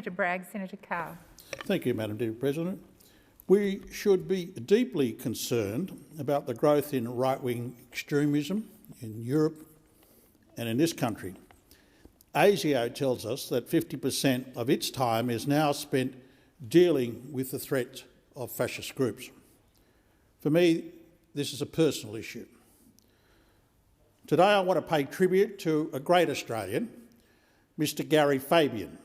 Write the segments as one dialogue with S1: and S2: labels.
S1: Senator Bragg. Senator Carr.
S2: Thank you, Madam Deputy President. We should be deeply concerned about the growth in right-wing extremism in Europe and in this country. ASIO tells us that 50% of its time is now spent dealing with the threat of fascist groups. For me, this is a personal issue. Today I want to pay tribute to a great Australian, Mr. Garry Fabian,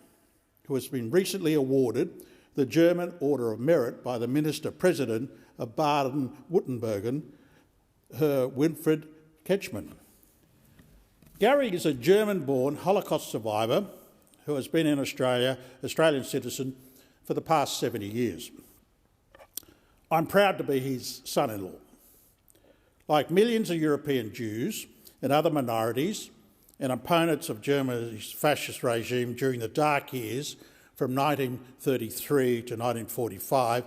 S2: who has been recently awarded the German Order of Merit by the Minister-President of Baden-Württemberg, Herr Winfried Kretschmann. Garry is a German-born Holocaust survivor who has been in Australia, Australian citizen, for the past 70 years. I'm proud to be his son-in-law. Like millions of European Jews and other minorities and opponents of Germany's fascist regime during the dark years from 1933 to 1945,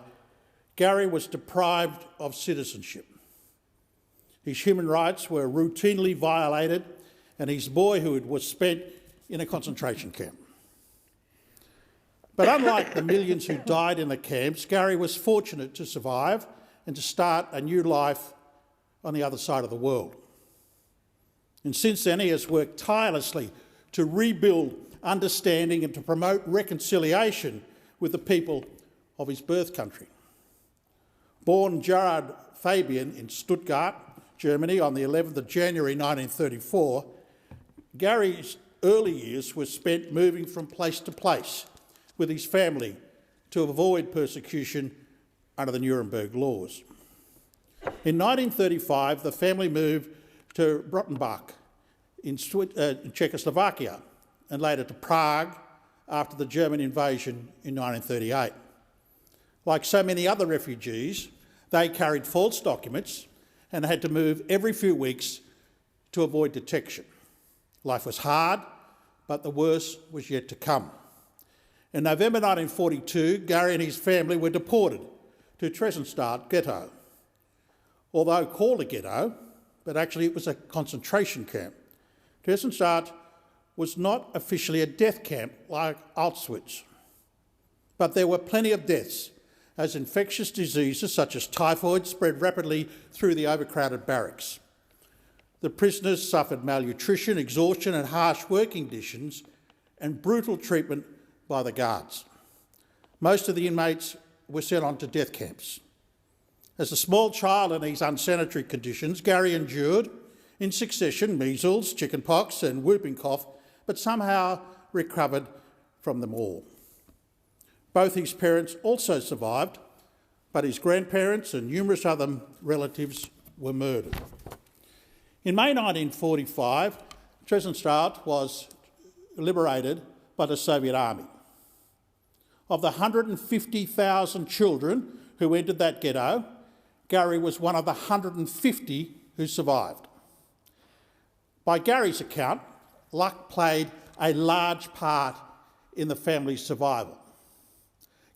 S2: Garry was deprived of citizenship. His human rights were routinely violated and his boyhood was spent in a concentration camp. But unlike the millions who died in the camps, Garry was fortunate to survive and to start a new life on the other side of the world. And since then, he has worked tirelessly to rebuild understanding and to promote reconciliation with the people of his birth country. Born Gerard Fabian in Stuttgart, Germany, on the 11th of January 1934, Garry's early years were spent moving from place to place with his family to avoid persecution under the Nuremberg laws. In 1935, the family moved to Brottenbach in Czechoslovakia and later to Prague after the German invasion in 1938. Like so many other refugees, they carried false documents and had to move every few weeks to avoid detection. Life was hard, but the worst was yet to come. In November 1942, Garry and his family were deported to Theresienstadt ghetto. Although called a ghetto, but actually it was a concentration camp. Theresienstadt was not officially a death camp like Auschwitz, but there were plenty of deaths as infectious diseases such as typhoid spread rapidly through the overcrowded barracks. The prisoners suffered malnutrition, exhaustion and harsh working conditions and brutal treatment by the guards. Most of the inmates were sent on to death camps. As a small child in these unsanitary conditions, Garry endured in succession measles, chickenpox and whooping cough, but somehow recovered from them all. Both his parents also survived, but his grandparents and numerous other relatives were murdered. In May 1945, Theresienstadt was liberated by the Soviet Army. Of the 150,000 children who entered that ghetto, Garry was one of the 150 who survived. By Garry's account, luck played a large part in the family's survival.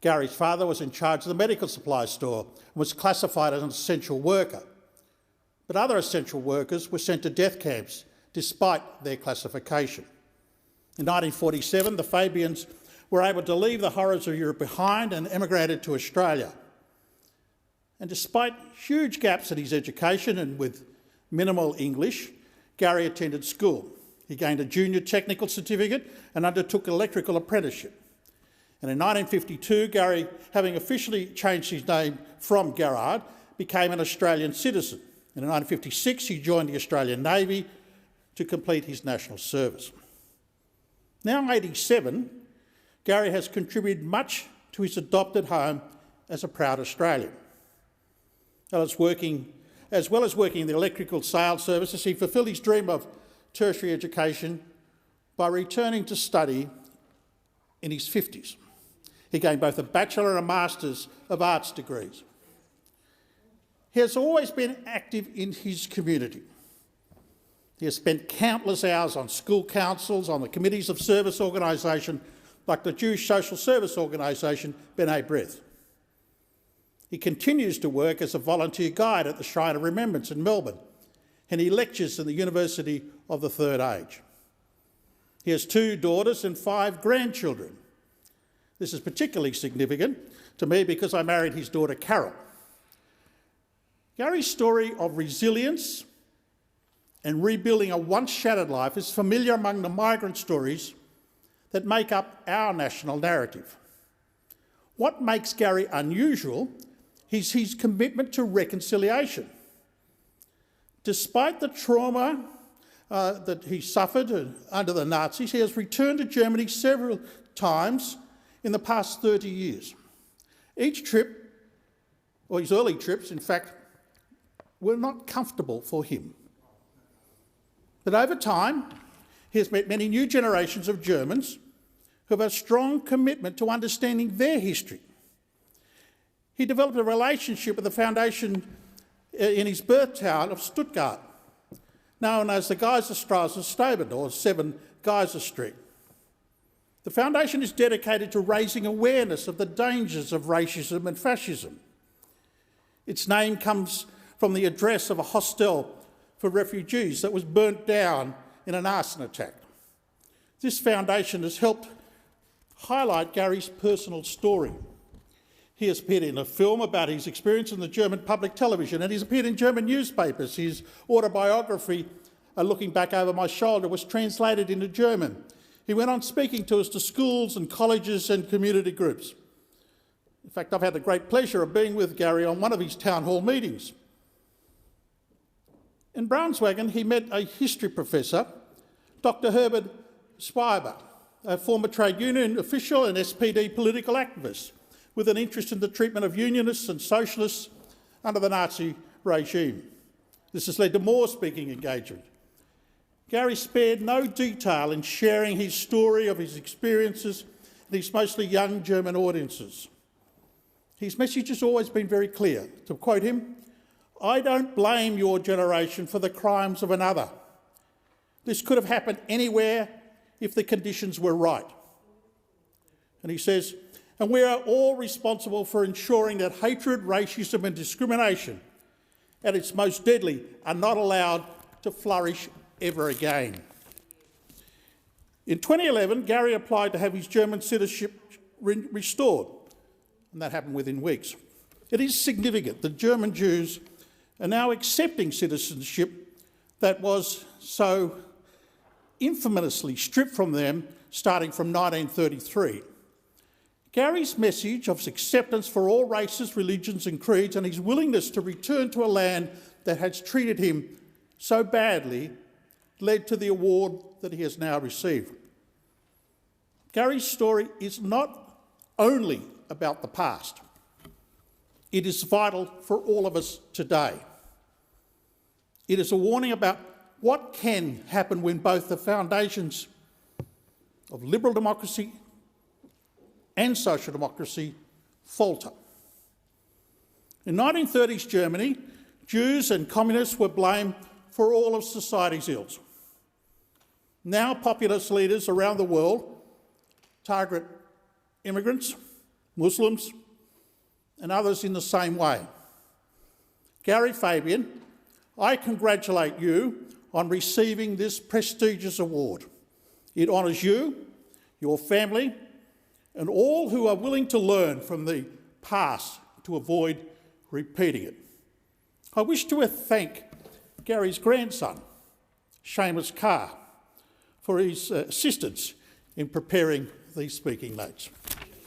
S2: Garry's father was in charge of the medical supply store and was classified as an essential worker. But other essential workers were sent to death camps despite their classification. In 1947, the Fabians were able to leave the horrors of Europe behind and emigrated to Australia. And despite huge gaps in his education and with minimal English, Garry attended school. He gained a junior technical certificate and undertook an electrical apprenticeship. And in 1952, Garry, having officially changed his name from Gerard, became an Australian citizen. And in 1956, he joined the Australian Navy to complete his national service. Now 87, Garry has contributed much to his adopted home as a proud Australian. As well as working in the electrical sales services, he fulfilled his dream of tertiary education by returning to study in his 50s. He gained both a Bachelor and a Master's of Arts degrees. He has always been active in his community. He has spent countless hours on school councils, on the committees of service organisation like the Jewish Social Service Organisation B'nai B'rith. He continues to work as a volunteer guide at the Shrine of Remembrance in Melbourne, and he lectures in the University of the Third Age. He has 2 daughters and 5 grandchildren. This is particularly significant to me because I married his daughter Carol. Garry's story of resilience and rebuilding a once shattered life is familiar among the migrant stories that make up our national narrative. What makes Garry unusual is his commitment to reconciliation. Despite the trauma that he suffered under the Nazis, he has returned to Germany several times in the past 30 years. Each trip, or his early trips, in fact, were not comfortable for him. But over time, he has met many new generations of Germans who have a strong commitment to understanding their history. He developed a relationship with the foundation in his birth town of Stuttgart, known as the Geiserstraße Staben, or 7 Geyser Street. The foundation is dedicated to raising awareness of the dangers of racism and fascism. Its name comes from the address of a hostel for refugees that was burnt down in an arson attack. This foundation has helped highlight Garry's personal story. He has appeared in a film about his experience in the German public television, and he's appeared in German newspapers. His autobiography, Looking Back Over My Shoulder, was translated into German. He went on speaking tours to schools and colleges and community groups. In fact, I've had the great pleasure of being with Garry on one of his town hall meetings. In Braunschweig, he met a history professor, Dr. Herbert Schreiber, a former trade union official and SPD political activist, with an interest in the treatment of unionists and socialists under the Nazi regime. This has led to more speaking engagement. Garry spared no detail in sharing his story of his experiences with his mostly young German audiences. His message has always been very clear. To quote him, "I don't blame your generation for the crimes of another. This could have happened anywhere if the conditions were right." And he says, "And we are all responsible for ensuring that hatred, racism and discrimination, at its most deadly, are not allowed to flourish ever again." In 2011, Garry applied to have his German citizenship restored, and that happened within weeks. It is significant that German Jews are now accepting citizenship that was so infamously stripped from them starting from 1933. Garry's message of acceptance for all races, religions and creeds, and his willingness to return to a land that has treated him so badly led to the award that he has now received. Garry's story is not only about the past. It is vital for all of us today. It is a warning about what can happen when both the foundations of liberal democracy and social democracy falter. In 1930s Germany, Jews and communists were blamed for all of society's ills. Now populist leaders around the world target immigrants, Muslims, and others in the same way. Garry, Fabian, I congratulate you on receiving this prestigious award. It honours you, your family, and all who are willing to learn from the past to avoid repeating it. I wish to thank Garry's grandson, Seamus Carr, for his assistance in preparing these speaking notes.